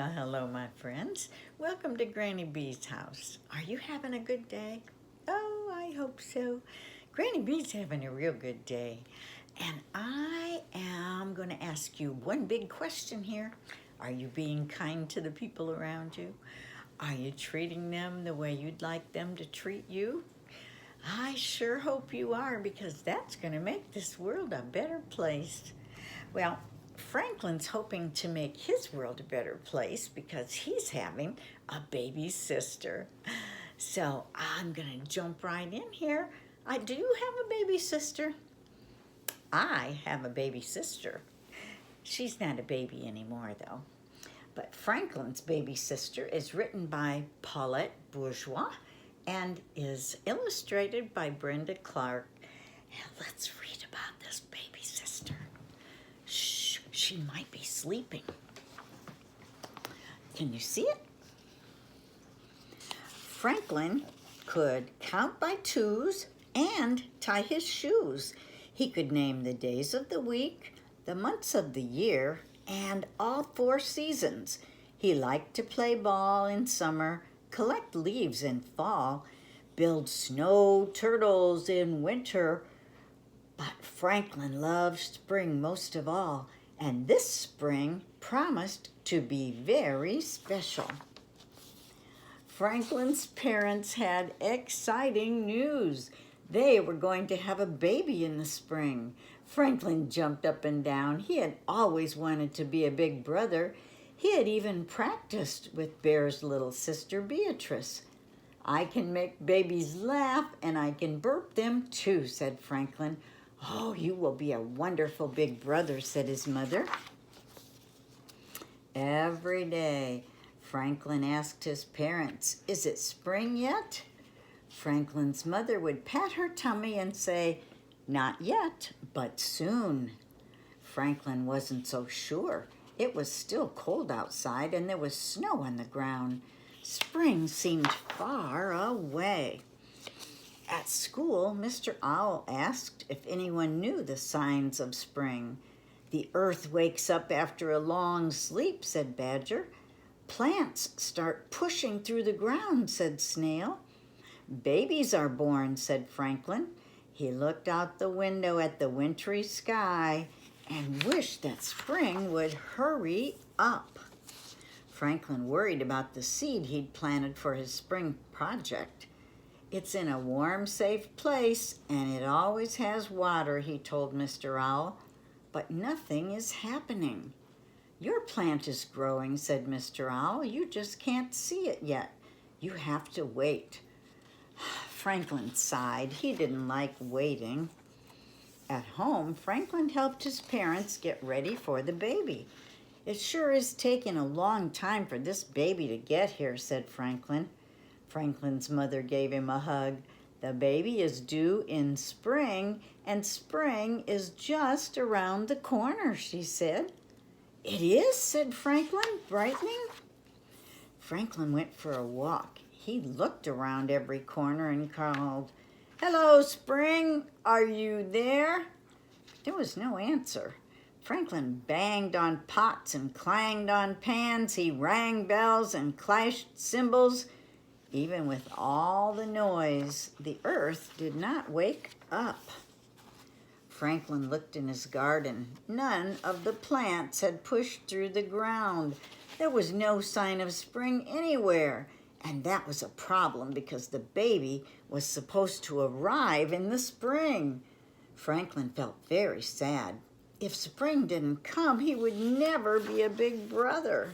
Well, hello, my friends. Welcome to Granny B's house. Are you having a good day? Oh, I hope so. Granny B's having a real good day. And I am going to ask you one big question here. Are you being kind to the people around you? Are you treating them the way you'd like them to treat you? I sure hope you are, because that's going to make this world a better place. Well, Franklin's hoping to make his world a better place because he's having a baby sister. So I'm going to jump right in here. Do you have a baby sister? I have a baby sister. She's not a baby anymore, though. But Franklin's baby sister is written by Paulette Bourgeois and is illustrated by Brenda Clark. And let's read about this baby sister. Shh, she might be sleeping. Can you see it? Franklin could count by twos and tie his shoes. He could name the days of the week, the months of the year, and all 4 seasons. He liked to play ball in summer, collect leaves in fall, build snow turtles in winter. But Franklin loved spring most of all, and this spring promised to be very special. Franklin's parents had exciting news. They were going to have a baby in the spring. Franklin jumped up and down. He had always wanted to be a big brother. He had even practiced with Bear's little sister, Beatrice. I can make babies laugh, and I can burp them too, said Franklin. Oh, you will be a wonderful big brother, said his mother. Every day, Franklin asked his parents, "Is it spring yet?" Franklin's mother would pat her tummy and say, "Not yet, but soon." Franklin wasn't so sure. It was still cold outside, and there was snow on the ground. Spring seemed far away. At school, Mr. Owl asked if anyone knew the signs of spring. "The earth wakes up after a long sleep," said Badger. "Plants start pushing through the ground," said Snail. "Babies are born," said Franklin. He looked out the window at the wintry sky and wished that spring would hurry up. Franklin worried about the seed he'd planted for his spring project. "It's in a warm, safe place, and it always has water," he told Mr. Owl. "But nothing is happening." "Your plant is growing," said Mr. Owl. "You just can't see it yet. You have to wait." Franklin sighed. He didn't like waiting. At home, Franklin helped his parents get ready for the baby. "It sure is taking a long time for this baby to get here," said Franklin. Franklin's mother gave him a hug. "The baby is due in spring, and spring is just around the corner," she said. "It is?" said Franklin, brightening. Franklin went for a walk. He looked around every corner and called, "Hello, spring, are you there?" There was no answer. Franklin banged on pots and clanged on pans. He rang bells and clashed cymbals. Even with all the noise, the earth did not wake up. Franklin looked in his garden. None of the plants had pushed through the ground. There was no sign of spring anywhere, and that was a problem because the baby was supposed to arrive in the spring. Franklin felt very sad. If spring didn't come, he would never be a big brother.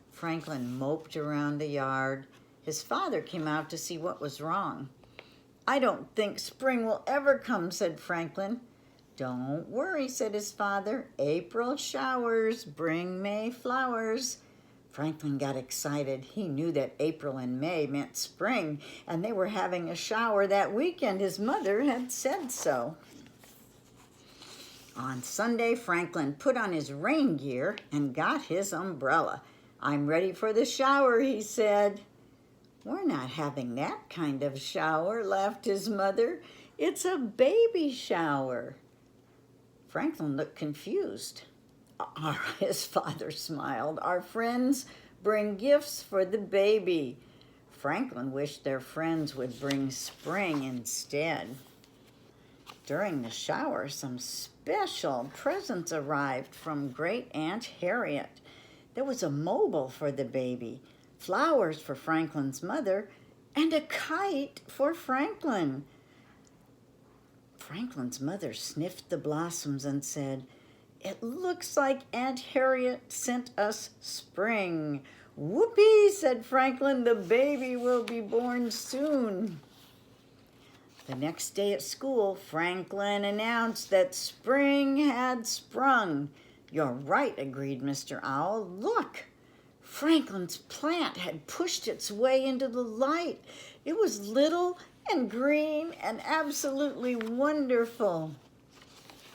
Franklin moped around the yard. His father came out to see what was wrong. "I don't think spring will ever come," said Franklin. "Don't worry," said his father. "April showers bring May flowers." Franklin got excited. He knew that April and May meant spring, and they were having a shower that weekend. His mother had said so. On Sunday, Franklin put on his rain gear and got his umbrella. "I'm ready for the shower," he said. "We're not having that kind of shower," laughed his mother. "It's a baby shower." Franklin looked confused. His father smiled. Our friends bring gifts for the baby. Franklin wished their friends would bring spring instead. During the shower, some special presents arrived from Great Aunt Harriet. There was a mobile for the baby, flowers for Franklin's mother, and a kite for Franklin. Franklin's mother sniffed the blossoms and said, "It looks like Aunt Harriet sent us spring." "Whoopee," said Franklin, "the baby will be born soon." The next day at school, Franklin announced that spring had sprung. "You're right," agreed Mr. Owl. "Look!" Franklin's plant had pushed its way into the light. It was little and green and absolutely wonderful.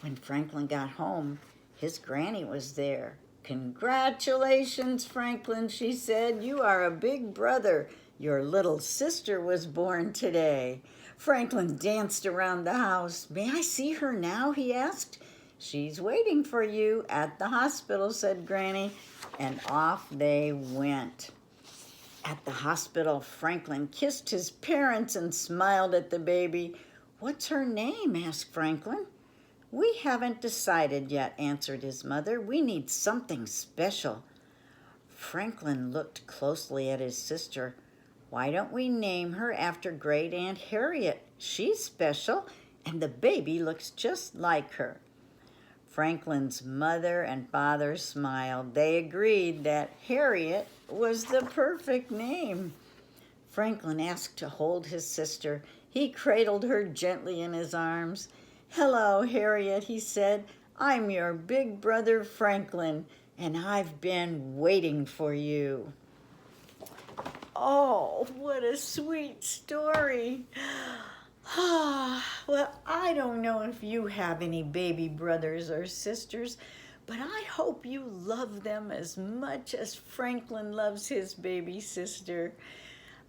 When Franklin got home, his granny was there. "Congratulations, Franklin," she said. "You are a big brother. Your little sister was born today." Franklin danced around the house. "May I see her now?" he asked. "She's waiting for you at the hospital," said Granny, and off they went. At the hospital, Franklin kissed his parents and smiled at the baby. "What's her name?" asked Franklin. "We haven't decided yet," answered his mother. "We need something special." Franklin looked closely at his sister. "Why don't we name her after Great Aunt Harriet? She's special, and the baby looks just like her." Franklin's mother and father smiled. They agreed that Harriet was the perfect name. Franklin asked to hold his sister. He cradled her gently in his arms. "Hello, Harriet," he said. "I'm your big brother Franklin, and I've been waiting for you." Oh, what a sweet story. Well, I don't know if you have any baby brothers or sisters, but I hope you love them as much as Franklin loves his baby sister.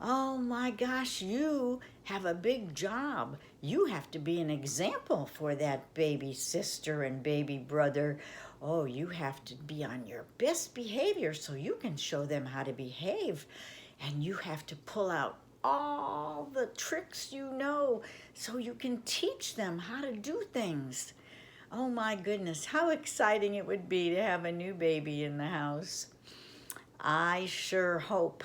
Oh my gosh, you have a big job. You have to be an example for that baby sister and baby brother. Oh, you have to be on your best behavior so you can show them how to behave. And you have to pull out all the tricks you know so you can teach them how to do things. Oh my goodness, how exciting it would be to have a new baby in the house. I sure hope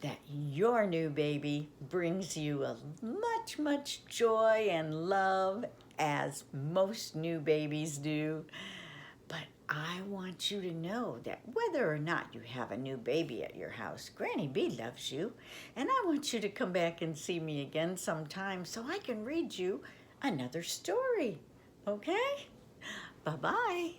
that your new baby brings you a much joy and love, as most new babies do. But I want you to know that whether or not you have a new baby at your house, Granny Bee loves you. And I want you to come back and see me again sometime so I can read you another story. Okay? Bye-bye.